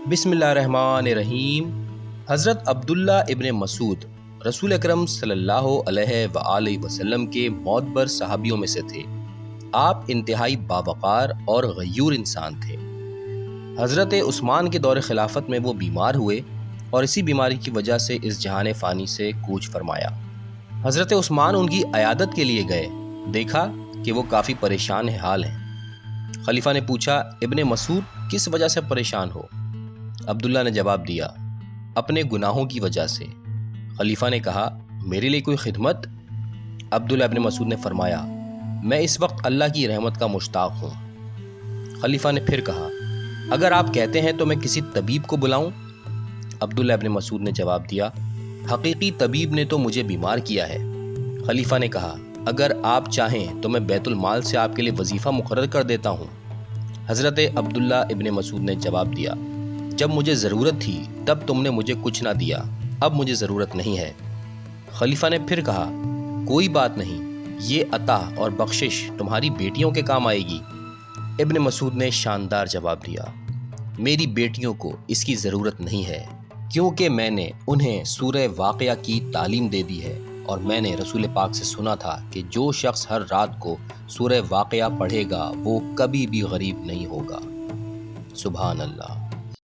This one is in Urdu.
بسم اللہ الرحمن الرحیم۔ حضرت عبداللہ ابن مسعود رسول اکرم صلی اللہ علیہ وآلہ وسلم کے معتبر صحابیوں میں سے تھے۔ آپ انتہائی باوقار اور غیور انسان تھے۔ حضرت عثمان کے دور خلافت میں وہ بیمار ہوئے اور اسی بیماری کی وجہ سے اس جہان فانی سے کوچ فرمایا۔ حضرت عثمان ان کی عیادت کے لیے گئے، دیکھا کہ وہ کافی پریشان حال ہیں۔ خلیفہ نے پوچھا، ابن مسعود کس وجہ سے پریشان ہو؟ عبداللہ نے جواب دیا، اپنے گناہوں کی وجہ سے۔ خلیفہ نے کہا، میرے لیے کوئی خدمت؟ عبداللہ ابن مسعود نے فرمایا، میں اس وقت اللہ کی رحمت کا مشتاق ہوں۔ خلیفہ نے پھر کہا، اگر آپ کہتے ہیں تو میں کسی طبیب کو بلاؤں؟ عبداللہ ابن مسعود نے جواب دیا، حقیقی طبیب نے تو مجھے بیمار کیا ہے۔ خلیفہ نے کہا، اگر آپ چاہیں تو میں بیت المال سے آپ کے لیے وظیفہ مقرر کر دیتا ہوں۔ حضرت عبداللہ ابن مسعود نے جواب دیا، جب مجھے ضرورت تھی تب تم نے مجھے کچھ نہ دیا، اب مجھے ضرورت نہیں ہے۔ خلیفہ نے پھر کہا، کوئی بات نہیں، یہ عطا اور بخشش تمہاری بیٹیوں کے کام آئے گی۔ ابن مسعود نے شاندار جواب دیا، میری بیٹیوں کو اس کی ضرورت نہیں ہے، کیونکہ میں نے انہیں سورہ واقعہ کی تعلیم دے دی ہے، اور میں نے رسول پاک سے سنا تھا کہ جو شخص ہر رات کو سورہ واقعہ پڑھے گا وہ کبھی بھی غریب نہیں ہوگا۔ سبحان اللہ۔